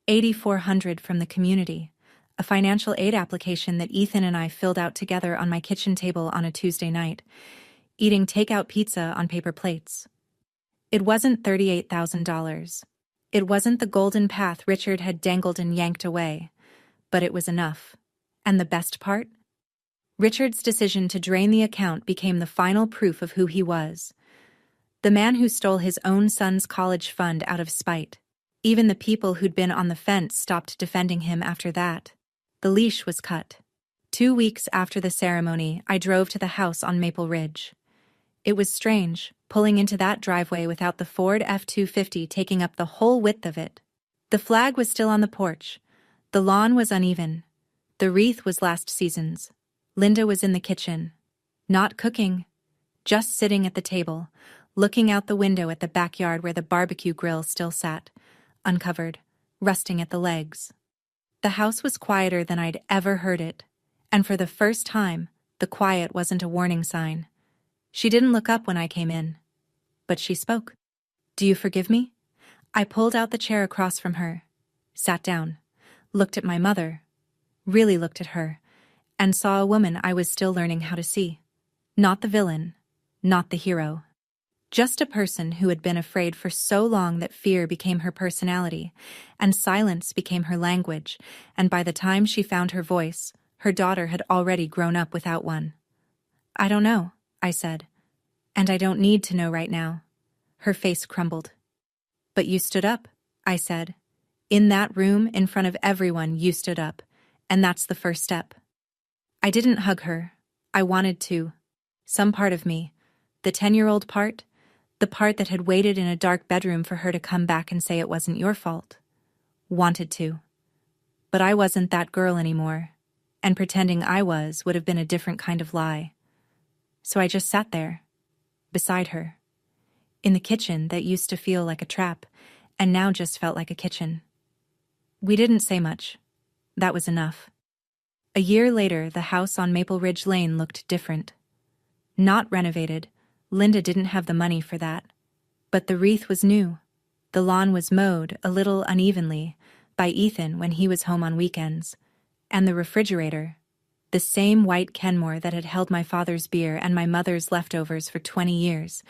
$8,400 from the community, a financial aid application that Ethan and I filled out together on my kitchen table on a Tuesday night, eating takeout pizza on paper plates. It wasn't $38,000. It wasn't the golden path Richard had dangled and yanked away, but it was enough. And the best part? Richard's decision to drain the account became the final proof of who he was. The man who stole his own son's college fund out of spite. Even the people who'd been on the fence stopped defending him after that. The leash was cut. 2 weeks after the ceremony, I drove to the house on Maple Ridge. It was strange, pulling into that driveway without the Ford F-250 taking up the whole width of it. The flag was still on the porch. The lawn was uneven. The wreath was last season's. Linda was in the kitchen. Not cooking. Just sitting at the table, looking out the window at the backyard where the barbecue grill still sat, uncovered, rusting at the legs. The house was quieter than I'd ever heard it, and for the first time, the quiet wasn't a warning sign. She didn't look up when I came in, but she spoke. "Do you forgive me?" I pulled out the chair across from her, sat down, looked at my mother, really looked at her, and saw a woman I was still learning how to see. Not the villain, not the hero. Just a person who had been afraid for so long that fear became her personality, and silence became her language, and by the time she found her voice, her daughter had already grown up without one. "I don't know," I said. "And I don't need to know right now." Her face crumbled. "But you stood up," I said. "In that room, in front of everyone, you stood up, and that's the first step." I didn't hug her. I wanted to. Some part of me, the 10-year-old part, the part that had waited in a dark bedroom for her to come back and say it wasn't your fault, wanted to. But I wasn't that girl anymore, and pretending I was would have been a different kind of lie. So I just sat there, beside her, in the kitchen that used to feel like a trap, and now just felt like a kitchen. We didn't say much. That was enough. A year later, the house on Maple Ridge Lane looked different. Not renovated. Linda didn't have the money for that. But the wreath was new. The lawn was mowed, a little unevenly, by Ethan when he was home on weekends. And the refrigerator, the same white Kenmore that had held my father's beer and my mother's leftovers for 20 years,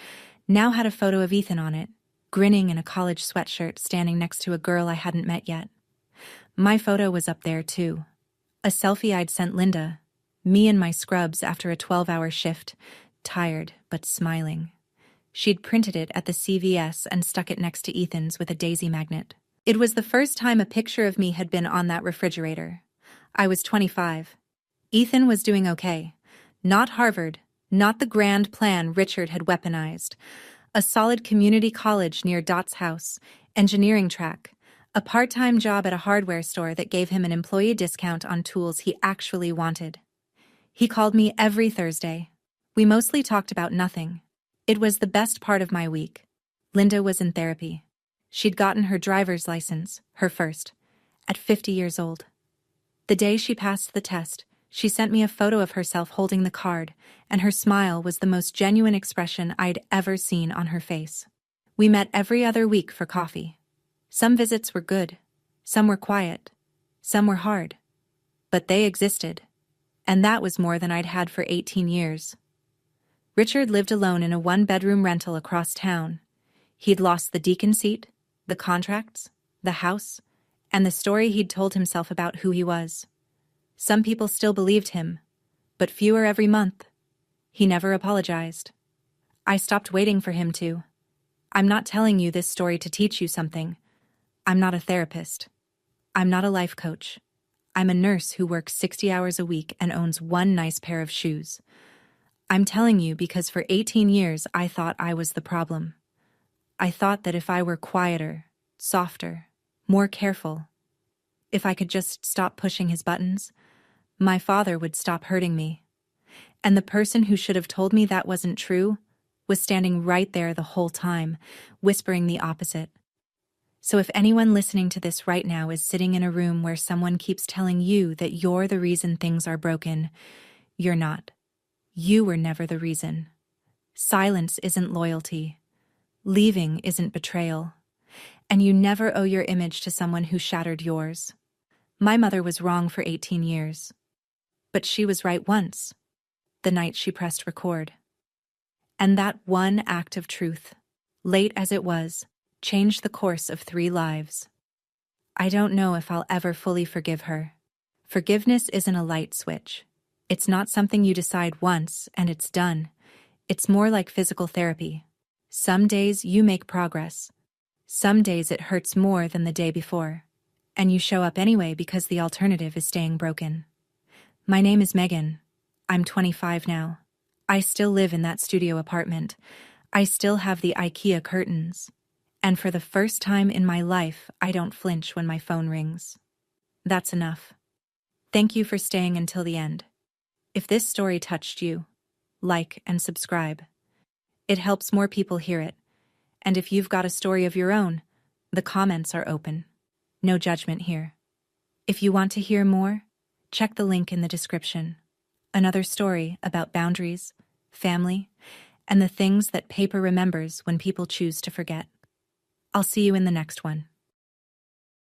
now had a photo of Ethan on it, grinning in a college sweatshirt standing next to a girl I hadn't met yet. My photo was up there, too. A selfie I'd sent Linda, me in my scrubs after a 12-hour shift, tired but smiling. She'd printed it at the CVS and stuck it next to Ethan's with a daisy magnet. It was the first time a picture of me had been on that refrigerator. I was 25. Ethan was doing okay. Not Harvard, not the grand plan Richard had weaponized. A solid community college near Dot's house, engineering track, a part-time job at a hardware store that gave him an employee discount on tools he actually wanted. He called me every Thursday. We mostly talked about nothing. It was the best part of my week. Linda was in therapy. She'd gotten her driver's license, her first, at 50 years old. The day she passed the test, she sent me a photo of herself holding the card, and her smile was the most genuine expression I'd ever seen on her face. We met every other week for coffee. Some visits were good, some were quiet, some were hard. But they existed, and that was more than I'd had for 18 years. Richard lived alone in a one-bedroom rental across town. He'd lost the deacon seat, the contracts, the house, and the story he'd told himself about who he was. Some people still believed him, but fewer every month. He never apologized. I stopped waiting for him to. I'm not telling you this story to teach you something. I'm not a therapist. I'm not a life coach. I'm a nurse who works 60 hours a week and owns one nice pair of shoes. I'm telling you because for 18 years I thought I was the problem. I thought that if I were quieter, softer, more careful, if I could just stop pushing his buttons, my father would stop hurting me. And the person who should have told me that wasn't true was standing right there the whole time, whispering the opposite. So if anyone listening to this right now is sitting in a room where someone keeps telling you that you're the reason things are broken, you're not. You were never the reason. Silence isn't loyalty. Leaving isn't betrayal. And you never owe your image to someone who shattered yours. My mother was wrong for 18 years. But she was right once, the night she pressed record. And that one act of truth, late as it was, changed the course of 3 lives. I don't know if I'll ever fully forgive her. Forgiveness isn't a light switch. It's not something you decide once and it's done. It's more like physical therapy. Some days you make progress. Some days it hurts more than the day before. And you show up anyway because the alternative is staying broken. My name is Megan. I'm 25 now. I still live in that studio apartment. I still have the IKEA curtains. And for the first time in my life, I don't flinch when my phone rings. That's enough. Thank you for staying until the end. If this story touched you, like and subscribe. It helps more people hear it. And if you've got a story of your own, the comments are open. No judgment here. If you want to hear more, check the link in the description. Another story about boundaries, family, and the things that paper remembers when people choose to forget. I'll see you in the next one.